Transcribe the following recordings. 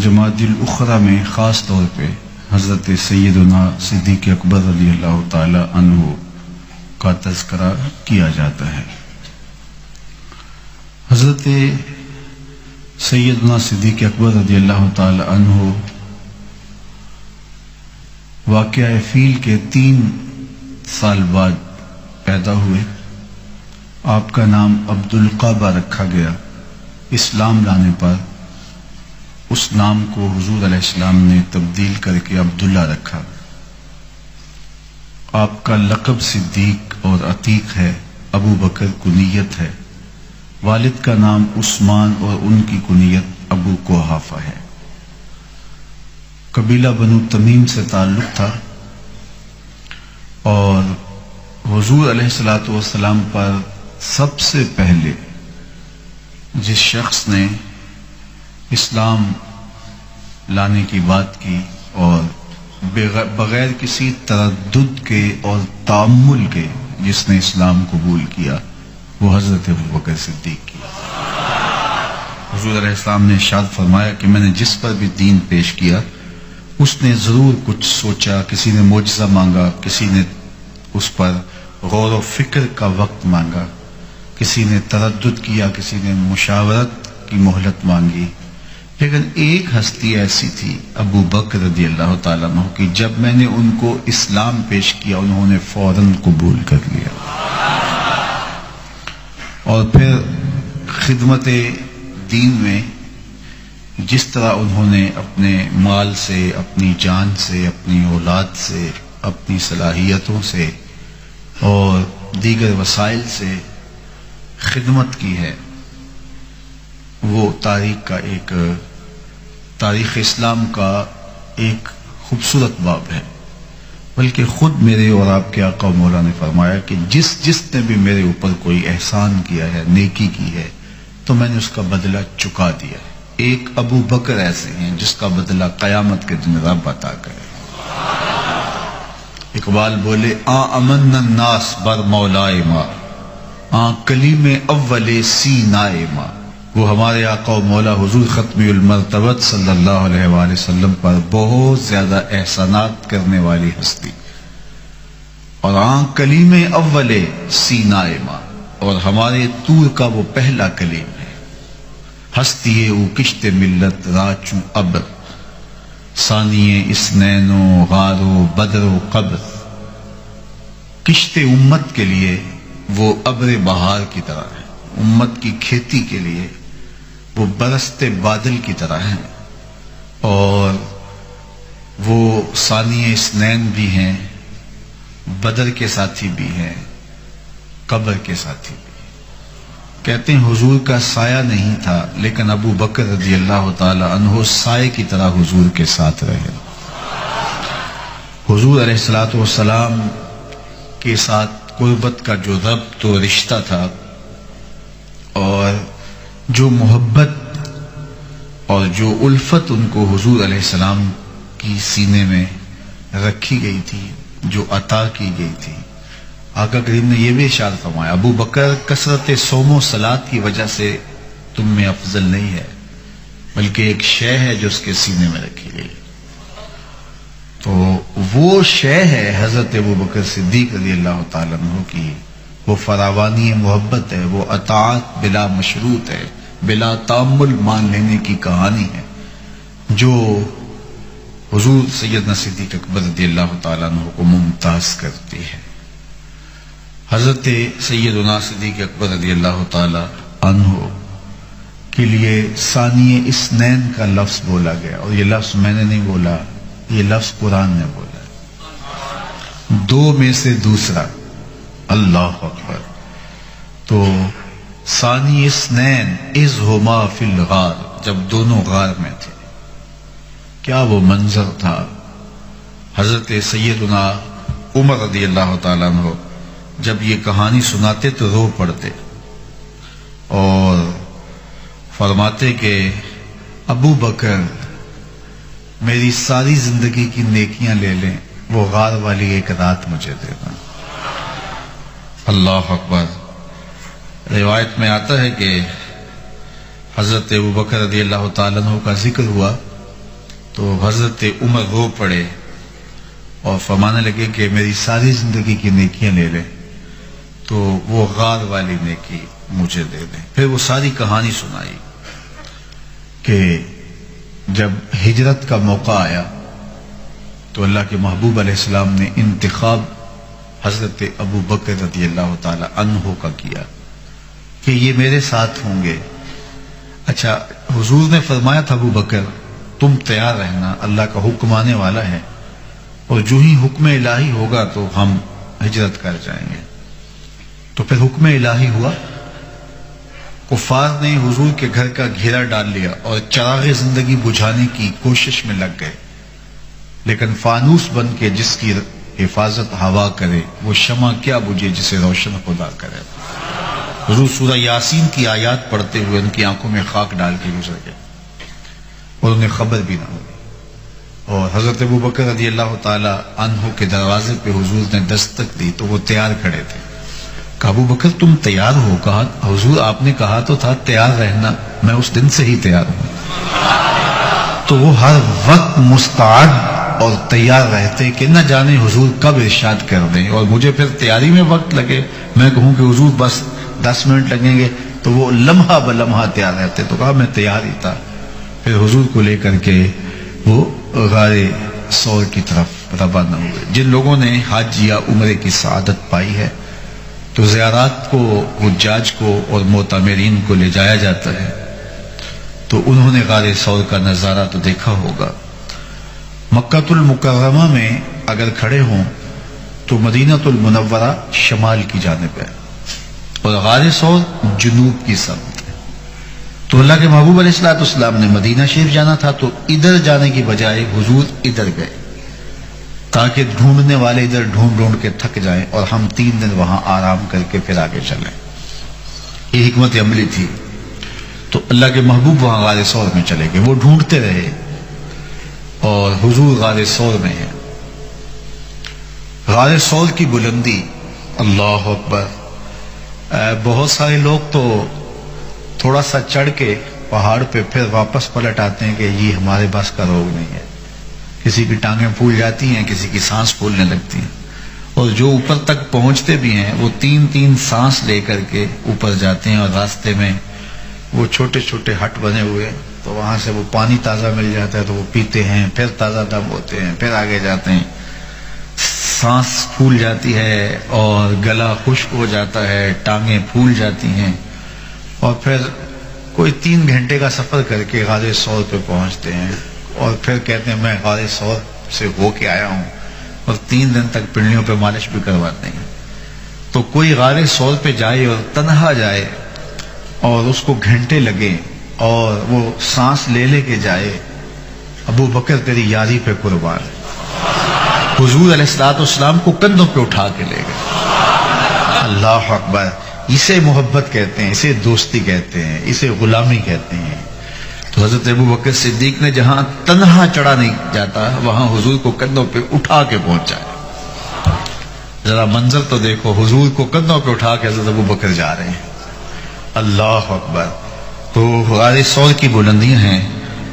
جمادی الاخرى میں خاص طور پہ حضرت سیدنا صدیق اکبر رضی اللہ تعالی عنہ کا تذکرہ کیا جاتا ہے۔ حضرت سیدنا صدیق اکبر رضی اللہ تعالی عنہ واقعہ فیل کے 3 سال بعد پیدا ہوئے۔ آپ کا نام عبد القعبہ رکھا گیا۔ اسلام لانے پر اس نام کو حضور علیہ السلام نے تبدیل کر کے عبداللہ رکھا۔ آپ کا لقب صدیق اور عتیق ہے، ابو بکر کنیت ہے۔ والد کا نام عثمان اور ان کی کنیت ابو قحافہ ہے۔ قبیلہ بنو تمیم سے تعلق تھا، اور حضور علیہ الصلوۃ والسلام پر سب سے پہلے جس شخص نے اسلام لانے کی بات کی اور بغیر کسی تردد کے اور تامل کے جس نے اسلام قبول کیا، وہ حضرت ابو بکر صدیق کی۔ حضور علیہ السلام نے ارشاد فرمایا کہ میں نے جس پر بھی دین پیش کیا اس نے ضرور کچھ سوچا، کسی نے معجزہ مانگا، کسی نے اس پر غور و فکر کا وقت مانگا، کسی نے تردد کیا، کسی نے مشاورت کی مہلت مانگی، لیکن ایک ہستی ایسی تھی ابو بکر رضی اللہ تعالیٰ عنہ کی، جب میں نے ان کو اسلام پیش کیا انہوں نے فوراً قبول کر لیا، اور پھر خدمت دین میں جس طرح انہوں نے اپنے مال سے، اپنی جان سے، اپنی اولاد سے، اپنی صلاحیتوں سے اور دیگر وسائل سے خدمت کی ہے، وہ تاریخ اسلام کا ایک خوبصورت باب ہے۔ بلکہ خود میرے اور آپ کے آقا و مولا نے فرمایا کہ جس نے بھی میرے اوپر کوئی احسان کیا ہے، نیکی کی ہے، تو میں نے اس کا بدلہ چکا دیا ہے۔ ایک ابو بکر ایسے ہیں جس کا بدلہ قیامت کے دن رب عطا کرے۔ اقبال بولے امن الناس بر مولائے ماں، کلیم اول سینائے ماں۔ وہ ہمارے آقا و مولا حضور ختم المرتبت صلی اللہ علیہ وآلہ وسلم پر بہت زیادہ احسانات کرنے والی ہستی، اور کلیم اول سینائے ماں، اور ہمارے طور کا وہ پہلا کلیم ہے۔ ہستی او کشت ملت راچوں ابر، ثانی اسنین و غار و بدر و قبر۔ کشت امت کے لیے وہ ابر بہار کی طرح ہے، امت کی کھیتی کے لیے وہ برستے بادل کی طرح ہیں، اور وہ ثانی اسنین بھی ہیں، بدر کے ساتھی بھی ہیں، قبر کے ساتھی بھی۔ کہتے ہیں حضور کا سایہ نہیں تھا، لیکن ابو بکر رضی اللہ تعالی عنہ سائے کی طرح حضور کے ساتھ رہے۔ حضور علیہ الصلوۃ والسلام کے ساتھ قربت کا جو ربط و رشتہ تھا، اور جو محبت اور جو الفت ان کو حضور علیہ السلام کی سینے میں رکھی گئی تھی، جو عطا کی گئی تھی، آقا کریم نے یہ بھی ارشاد فرمایا ابو بکر کثرت صوم و صلات کی وجہ سے تم میں افضل نہیں ہے، بلکہ ایک شے ہے جو اس کے سینے میں رکھی گئی، تو وہ شے ہے حضرت ابو بکر صدیق رضی اللہ تعالیٰ عنہ کی، وہ فراوانی محبت ہے، وہ اطاعت بلا مشروط ہے، بلا تامل مان لینے کی کہانی ہے، جو حضور سیدنا صدیق اکبر رضی اللہ تعالیٰ عنہ کو ممتاز کرتی ہے۔ حضرت سیدنا صدیق اکبر رضی اللہ تعالی عنہ کے لیے ثانی اسنین کا لفظ بولا گیا، اور یہ لفظ میں نے نہیں بولا، یہ لفظ قرآن نے بولا ہے، 2 میں سے دوسرا، اللہ اکبر۔ تو ثانی اسنین اذ ہما فی الغار، جب دونوں غار میں تھے، کیا وہ منظر تھا۔ حضرت سیدنا عمر رضی اللہ تعالیٰ عنہ جب یہ کہانی سناتے تو رو پڑتے اور فرماتے کہ ابو بکر میری ساری زندگی کی نیکیاں لے لیں، وہ غار والی ایک رات مجھے دینا۔ اللہ اکبر۔ روایت میں آتا ہے کہ حضرت ابو بکر رضی اللہ تعالیٰ عنہ کا ذکر ہوا تو حضرت عمر رو پڑے اور فرمانے لگے کہ میری ساری زندگی کی نیکیاں لے لیں تو وہ غار والی نیکی مجھے دے دیں. پھر وہ ساری کہانی سنائی کہ جب ہجرت کا موقع آیا تو اللہ کے محبوب علیہ السلام نے انتخاب حضرت ابو بکر رضی اللہ تعالی عنہ کا کیا کہ یہ میرے ساتھ ہوں گے. اچھا، حضور نے فرمایا تھا ابو بکر تم تیار رہنا، اللہ کا حکم آنے والا ہے اور جو ہی حکم الہی ہوگا تو ہم ہجرت کر جائیں گے. تو پھر حکم الہی ہوا، کفار نے حضور کے گھر کا گھیرا ڈال لیا اور چراغ زندگی بجھانے کی کوشش میں لگ گئے، لیکن فانوس بن کے جس کی حفاظت ہوا کرے وہ شمع کیا بجھے جسے روشن خدا کرے. حضور سورہ یاسین کی آیات پڑھتے ہوئے ان کی آنکھوں میں خاک ڈال کے گزر گئے اور انہیں خبر بھی نہ ہوئی. اور حضرت ابو بکر رضی اللہ تعالی عنہ کے دروازے پہ حضور نے دستک دی تو وہ تیار کھڑے تھے. کہا ابو بکر تم تیار ہو؟ کہا حضور آپ نے کہا تو تھا تیار رہنا، میں اس دن سے ہی تیار ہوں. تو وہ ہر وقت مستعد اور تیار رہتے کہ نہ جانے حضور کب ارشاد کر دیں اور مجھے پھر تیاری میں وقت لگے، میں کہوں کہ حضور بس 10 منٹ لگیں گے تو وہ لمحہ بلمحہ تیار رہتے. تو کہا میں تیار ہی تھا. پھر حضور کو لے کر کے وہ غار ثور کی طرف روانہ ہوئے. جن لوگوں نے حج یا عمرے کی سعادت پائی ہے تو زیارات کو، حجاج کو اور معتمرین کو لے جایا جاتا ہے تو انہوں نے غار ثور کا نظارہ تو دیکھا ہوگا. مکہ المکرمہ میں اگر کھڑے ہوں تو مدینہ المنورہ شمال کی جانب ہے اور غار ثور جنوب کی سمت ہے. تو اللہ کے محبوب علیہ السلام نے مدینہ شریف جانا تھا تو ادھر جانے کی بجائے حضور ادھر گئے تاکہ ڈھونڈنے والے ادھر ڈھونڈ ڈھونڈ کے تھک جائیں اور ہم 3 دن وہاں آرام کر کے پھر آگے چلیں. یہ حکمت عملی تھی. تو اللہ کے محبوب وہاں غار ثور میں چلے گئے. وہ ڈھونڈتے رہے اور حضور غار ثور میں ہے. غار ثور کی بلندی اللہ اکبر. بہت سارے لوگ تو تھوڑا سا چڑھ کے پہاڑ پہ پھر واپس پلٹ آتے ہیں کہ یہ ہمارے بس کا روگ نہیں ہے. کسی کی ٹانگیں پھول جاتی ہیں، کسی کی سانس پھولنے لگتی ہیں، اور جو اوپر تک پہنچتے بھی ہیں وہ 3 سانس لے کر کے اوپر جاتے ہیں. اور راستے میں وہ چھوٹے چھوٹے ہٹ بنے ہوئے تو وہاں سے وہ پانی تازہ مل جاتا ہے تو وہ پیتے ہیں، پھر تازہ دم ہوتے ہیں، پھر آگے جاتے ہیں. سانس پھول جاتی ہے اور گلا خشک ہو جاتا ہے، ٹانگیں پھول جاتی ہیں اور پھر کوئی 3 گھنٹے کا سفر کر کے غار ثور پہ پہنچتے ہیں اور پھر کہتے ہیں میں غار ثور سے ہو کے آیا ہوں اور 3 دن تک پنڈلیوں پہ مالش بھی کرواتے ہیں. تو کوئی غار ثور پہ جائے اور تنہا جائے اور اس کو گھنٹے لگے اور وہ سانس لے لے کے جائے، ابو بکر تیری یاری پہ قربان. حضور علیہ السلام کو کندھوں پہ اٹھا کے لے گئے. اللہ اکبر. اسے محبت کہتے ہیں، اسے دوستی کہتے ہیں، اسے غلامی کہتے ہیں. تو حضرت ابو بکر صدیق نے جہاں تنہا چڑھا نہیں جاتا وہاں حضور کو کندھوں پہ اٹھا کے پہنچایا. ذرا منظر تو دیکھو، حضور کو کندھوں پہ اٹھا کے حضرت ابو بکر جا رہے ہیں. اللہ اکبر. تو غار ثور کی بلندیاں ہیں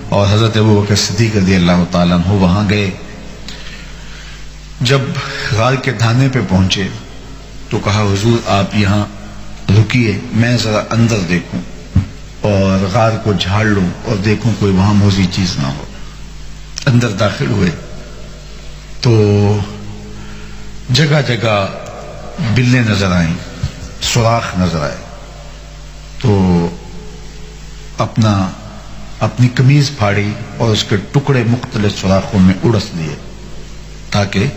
اور حضرت ابو بکر صدیق رضی اللہ تعالیٰ عنہ وہاں گئے. جب غار کے دھانے پہ پہنچے تو کہا حضور آپ یہاں رکیے، میں ذرا اندر دیکھوں اور غار کو جھاڑ لوں اور دیکھوں کوئی وہاں موزی چیز نہ ہو. اندر داخل ہوئے تو جگہ جگہ بلیں نظر آئیں، سوراخ نظر آئے. تو اپنی قمیض پھاڑی اور اس کے ٹکڑے مختلف سوراخوں میں اڑس دیے تاکہ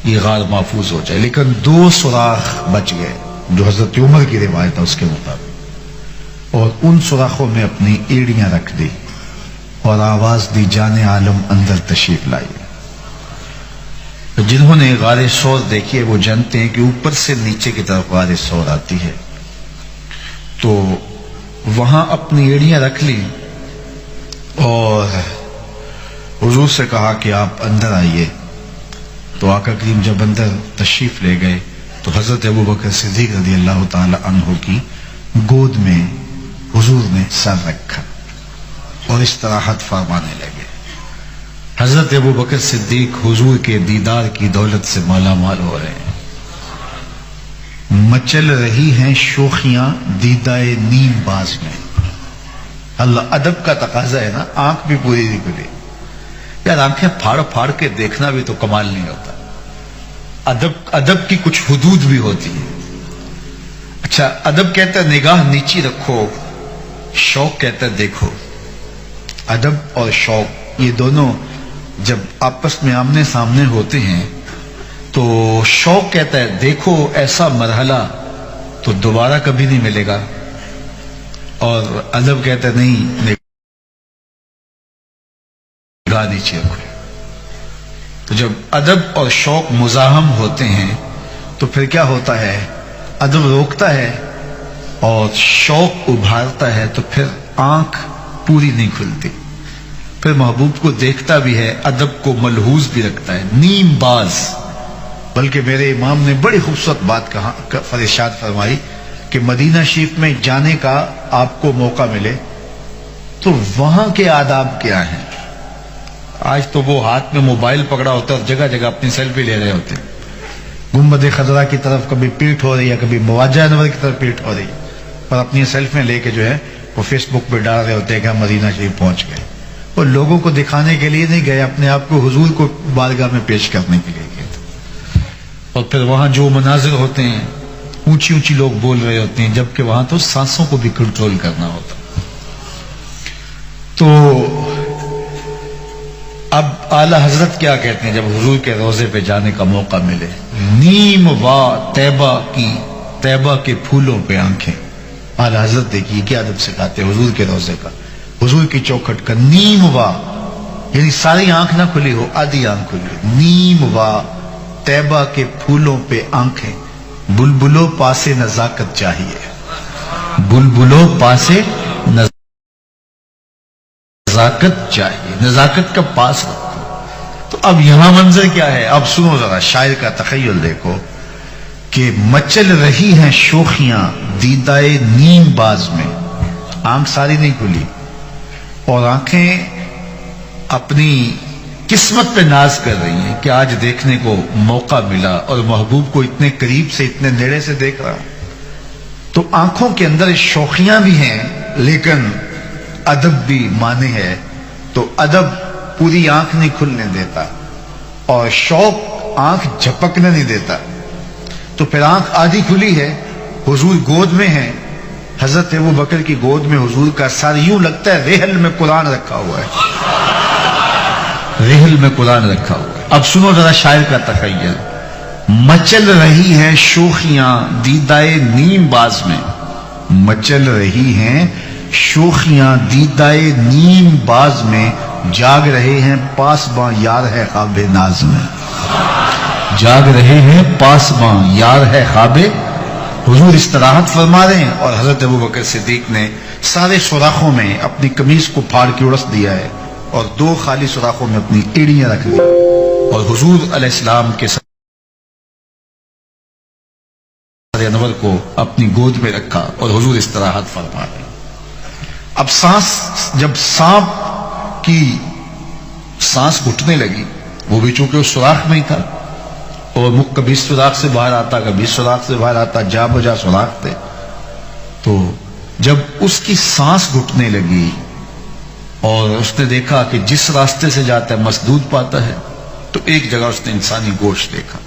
یہ غار محفوظ ہو جائے. لیکن 2 سوراخ بچ گئے جو حضرت عمر کی روایت ہے اس کے مطابق، اور ان سوراخوں میں اپنی ایڑیاں رکھ دی اور آواز دی جان عالم اندر تشریف لائیے. جنہوں نے غار ثور دیکھی ہے وہ جانتے ہیں کہ اوپر سے نیچے کی طرف غار ثور آتی ہے. تو وہاں اپنی ایڑیاں رکھ لی اور حضور سے کہا کہ آپ اندر آئیے. تو آقا کریم جب اندر تشریف لے گئے تو حضرت ابو بکر صدیق رضی اللہ تعالی عنہ کی گود میں حضور نے سر رکھا اور استراحت فرمانے لگے. حضرت ابو بکر صدیق حضور کے دیدار کی دولت سے مالا مال ہو رہے ہیں. مچل رہی ہیں شوخیاں دیدائے نیم باز میں. اللہ ادب کا تقاضا ہے نا، آنکھ بھی پوری نہیں کھلی. یار آنکھیں پھاڑ پھاڑ کے دیکھنا بھی تو کمال نہیں ہوتا. ادب کی کچھ حدود بھی ہوتی ہے. اچھا ادب کہتا ہے نگاہ نیچی رکھو، شوق کہتا ہے دیکھو. ادب اور شوق یہ دونوں جب آپس میں آمنے سامنے ہوتے ہیں تو شوق کہتا ہے دیکھو ایسا مرحلہ تو دوبارہ کبھی نہیں ملے گا، اور ادب کہتا ہے نہیں نگاہ نیچے رکھو. تو جب ادب اور شوق مزاحم ہوتے ہیں تو پھر کیا ہوتا ہے، ادب روکتا ہے اور شوق ابھارتا ہے، تو پھر آنکھ پوری نہیں کھلتی. پھر محبوب کو دیکھتا بھی ہے، ادب کو ملحوظ بھی رکھتا ہے. نیم باز. بلکہ میرے امام نے بڑی خوبصورت بات ارشاد فرمائی کہ مدینہ شریف میں جانے کا آپ کو موقع ملے تو وہاں کے آداب کیا ہیں. آج تو وہ ہاتھ میں موبائل پکڑا ہوتا ہے اور جگہ جگہ اپنی سیلفی لے رہے ہوتے ہیں. گنبد خضرا کی طرف کبھی پیٹ ہو رہی ہے، کبھی مواجہ انور کی طرف پیٹ ہو رہی ہے، اور اپنی سیلفیاں لے کے جو ہے وہ فیس بک پہ ڈال رہے ہوتے ہیں کہ ہم مدینہ شریف پہنچ گئے. وہ لوگوں کو دکھانے کے لیے نہیں گئے، اپنے آپ کو حضور کو بارگاہ میں پیش کرنے کے لیے گئے. اور پھر وہاں جو مناظر ہوتے ہیں، اونچی اونچی لوگ بول رہے ہوتے ہیں، جبکہ وہاں تو سانسوں کو بھی کنٹرول کرنا ہوتا. تو اب اعلی حضرت کیا کہتے ہیں جب حضور کے روضے پہ جانے کا موقع ملے، نیم وا طیبہ کے پھولوں پہ آنکھیں. اعلی حضرت دیکھیے کیا ادب سکھاتے ہیں حضور کے روضے کا، حضور کی چوکھٹ کا. نیم وا یعنی ساری آنکھ نہ کھلی ہو، آدھی آنکھ کھلی. نیم وا طیبہ کے پھولوں پہ آنکھیں، بلبلوں پاسے نزاکت چاہیے. بلبلوں پاسے نزاکت چاہیے، نزاکت کا پاس رکھو. تو اب یہاں منظر کیا ہے، اب سنو ذرا شاعر کا تخیل دیکھو کہ مچل رہی ہیں شوخیاں دیدائے نیم باز میں. آنکھ ساری نہیں کھلی اور آنکھیں اپنی قسمت پہ ناز کر رہی ہیں کہ آج دیکھنے کو موقع ملا اور محبوب کو اتنے قریب سے اتنے نیڑے سے دیکھ رہا ہوں. تو آنکھوں کے اندر شوخیاں بھی ہیں لیکن ادب بھی مانے ہے. تو ادب پوری آنکھ نہیں کھلنے دیتا اور شوق آنکھ جھپکنے نہیں دیتا. تو پھر آنکھ آدھی کھلی ہے، حضور گود میں ہے. حضرت ابو بکر کی گود میں حضور کا سر یوں لگتا ہے ریحل میں قرآن رکھا ہوا ہے، ریحل میں قرآن رکھا ہوا ہے. اب سنو ذرا شاعر کا تخیل. مچل رہی ہیں شوخیاں دیدائے نیم باز میں. مچل رہی ہیں شوخیاں دیدائے نیم باز میں، جاگ رہے ہیں پاسباں یار ہے خواب ناز میں. جاگ رہے ہیں پاسباں یار ہے خواب. حضور استراحت فرما رہے ہیں اور حضرت ابو بکر صدیق نے سارے سوراخوں میں اپنی قمیض کو پھاڑ کے اڑس دیا ہے اور 2 خالی سوراخوں میں اپنی ایڑیاں رکھ دی اور حضور علیہ السلام کے سر انور کو اپنی گود میں رکھا اور حضور استراحت فرما رہے ہیں. اب جب سانپ کی سانس گھٹنے لگی، وہ بھی چونکہ اس سوراخ میں ہی تھا اور مکھ کبھی سوراخ سے باہر آتا کبھی سوراخ سے باہر آتا، جا بجا سوراخ تھے. تو جب اس کی سانس گھٹنے لگی اور اس نے دیکھا کہ جس راستے سے جاتا ہے مسدود پاتا ہے، تو ایک جگہ اس نے انسانی گوشت دیکھا.